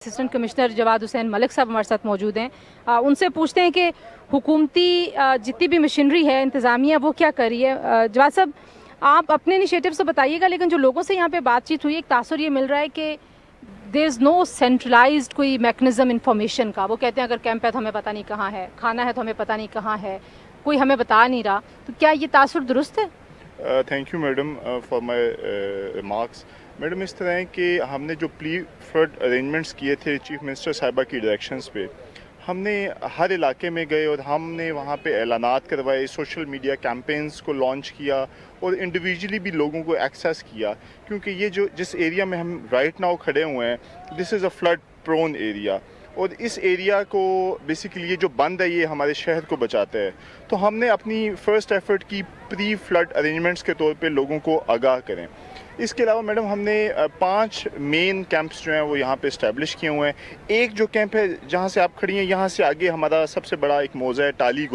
Assistant commissioner جواد حسین ملک صاحب ہمارے ساتھ موجود ہیں. ان سے پوچھتے ہیں کہ حکومتی جتنی بھی مشینری ہے انتظامیہ وہ کیا کر رہی ہے. جواد صاحب آپ اپنے انیشیٹو سے بتائیے گا, لیکن جو لوگوں سے یہاں پہ بات چیت ہوئی ایک تاثر یہ مل رہا ہے کہ دیر از نو سینٹرلائزڈ کوئی میکنزم انفارمیشن کا. وہ کہتے ہیں اگر کیمپ ہے تو ہمیں پتہ نہیں کہاں ہے, کھانا ہے تو ہمیں پتہ نہیں کہاں ہے, کوئی ہمیں بتا نہیں رہا. تو کیا یہ تاثر درست ہے؟ Thank you madam for my remarks. Madam اس طرح ہے کہ ہم نے جو پری فلڈ ارینجمنٹس کیے تھے چیف منسٹر صاحبہ کی ڈائریکشنز پہ, ہم نے ہر علاقے میں گئے اور ہم نے وہاں پہ اعلانات کروائے, سوشل میڈیا کیمپینز کو لانچ کیا اور انڈیویجولی بھی لوگوں کو ایکسیس کیا, کیونکہ یہ جس ایریا میں ہم رائٹ ناؤ کھڑے ہوئے ہیں دس از اے فلڈ پرون ایریا, اور اس ایریا کو بیسیکلی یہ جو بند ہے یہ ہمارے شہر کو بچاتا ہے. تو ہم نے اپنی فرسٹ ایفرٹ کی پری فلڈ ارینجمنٹس کے طور پہ لوگوں کو آگاہ کریں. اس کے علاوہ میڈم ہم نے 5 مین کیمپس جو ہیں وہ یہاں پہ اسٹیبلش کیے ہوئے ہیں. ایک جو کیمپ ہے جہاں سے آپ کھڑی ہیں یہاں سے آگے ہمارا سب سے بڑا ایک موضع ہے ٹالی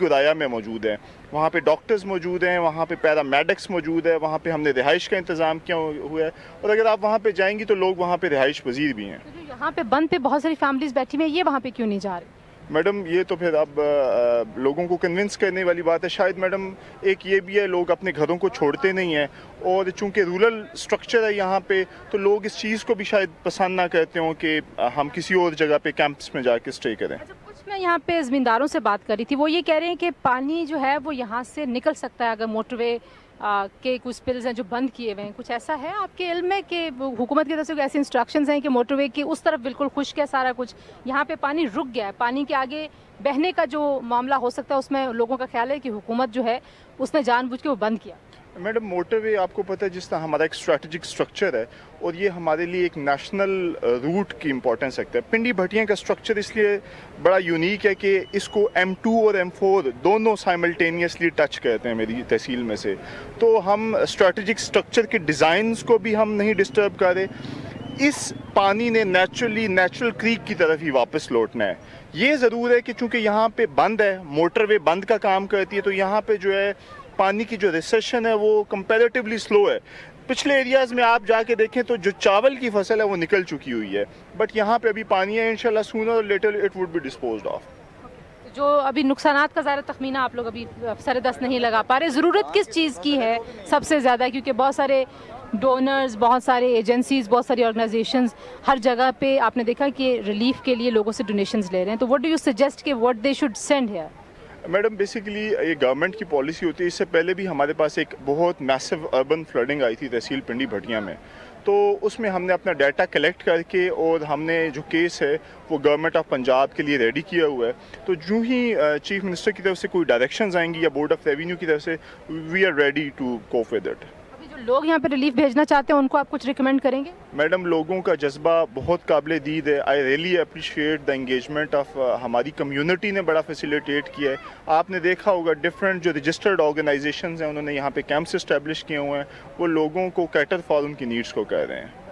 گورایا میں موجود ہے. وہاں پہ ڈاکٹرز موجود ہیں, وہاں پہ پیرا میڈکس موجود ہے, وہاں پہ ہم نے رہائش کا انتظام کیا ہوا ہے, اور اگر آپ وہاں پہ جائیں گی تو لوگ وہاں پہ رہائش پذیر بھی ہیں. یہاں پہ بند پہ بہت ساری فیملیز بیٹھی ہوئی ہیں, یہ وہاں پہ کیوں نہیں جا رہے؟ میڈم یہ تو پھر اب لوگوں کو کنونس کرنے والی بات ہے. شاید میڈم ایک یہ بھی ہے لوگ اپنے گھروں کو چھوڑتے نہیں ہیں, اور چونکہ رورل سٹرکچر ہے یہاں پہ تو لوگ اس چیز کو بھی شاید پسند نہ کرتے ہوں کہ ہم کسی اور جگہ پہ کیمپس میں جا کے اسٹے کریں. میں یہاں پہ زمینداروں سے بات کر رہی تھی, وہ یہ کہہ رہے ہیں کہ پانی جو ہے وہ یہاں سے نکل سکتا ہے اگر موٹر وے کے کچھ سپلز ہیں جو بند کیے ہوئے ہیں. کچھ ایسا ہے آپ کے علم میں کہ حکومت کی طرف سے ایسی انسٹرکشنز ہیں کہ موٹر وے کی اس طرف بالکل خشک ہے سارا کچھ, یہاں پہ پانی رک گیا ہے, پانی کے آگے بہنے کا جو معاملہ ہو سکتا ہے اس میں لوگوں کا خیال ہے کہ حکومت جو ہے اس نے جان بوجھ کے وہ بند کیا؟ میڈم موٹر وے آپ کو پتہ ہے جس طرح ہمارا ایک اسٹریٹجک اسٹرکچر ہے اور یہ ہمارے لیے ایک نیشنل روٹ کی امپورٹنس رکھتا ہے. پنڈی بھٹیاں کا اسٹرکچر اس لیے بڑا یونیک ہے کہ اس کو M2 اور M4 دونوں سائملٹینیسلی ٹچ کرتے ہیں میری تحصیل میں سے. تو ہم اسٹریٹجک اسٹرکچر کے ڈیزائنز کو بھی ہم نہیں ڈسٹرب کر رہے. اس پانی نے نیچرل کریک کی طرف ہی واپس لوٹنا ہے. یہ ضرور ہے کہ چونکہ یہاں پہ بند ہے, موٹر وے بند کا کام کرتی ہے, تو یہاں پہ جو ہے پانی کی جو ریسیشن ہے وہ کمپیریٹیولی سلو ہے. پچھلے ایریاز میں آپ جا کے دیکھیں تو جو چاول کی فصل ہے وہ نکل چکی ہوئی ہے, بٹ یہاں پہ ابھی پانی ہے, انشاءاللہ سونر اور later it would be disposed off. جو ابھی نقصانات کا ظاہر تخمینہ آپ لوگ ابھی سر دست نہیں لگا پا رہے, ضرورت کس چیز کی ہے سب سے زیادہ؟ کیونکہ بہت سارے ڈونرز, بہت سارے ایجنسیز, بہت ساری آرگنائزیشنز ہر جگہ پہ آپ نے دیکھا کہ ریلیف کے لیے لوگوں سے ڈونیشنز لے رہے ہیں. تو واٹ ڈو یو سجیسٹ کہ what they should send here? Madam basically یہ گورنمنٹ کی پالیسی ہوتی ہے. اس سے پہلے بھی ہمارے پاس ایک بہت میسو اربن فلڈنگ آئی تھی تحصیل پنڈی بھٹیاں میں, تو اس میں ہم نے اپنا ڈیٹا کلیکٹ کر کے اور ہم نے جو کیس ہے وہ گورنمنٹ آف پنجاب کے لیے ریڈی کیا ہوا ہے. تو جو ہی چیف منسٹر کی طرف سے کوئی ڈائریکشنز آئیں گی یا بورڈ آف ریونیو کی طرف سے, we are ready to cope with it. لوگ یہاں پہ ریلیف بھیجنا چاہتے ہیں ان کو آپ کچھ ریکمینڈ کریں گے؟ میڈم لوگوں کا جذبہ بہت قابل دید ہے. I really appreciate the engagement of ہماری کمیونٹی نے بڑا فیسیلیٹیٹ کیا ہے. آپ نے دیکھا ہوگا ڈفرینٹ جو رجسٹرڈ آرگنائزیشنز ہیں انہوں نے یہاں پہ کیمپس اسٹیبلش کیے ہوئے ہیں, وہ لوگوں کو کیٹر فار ان کی نیڈس کو کہہ رہے ہیں.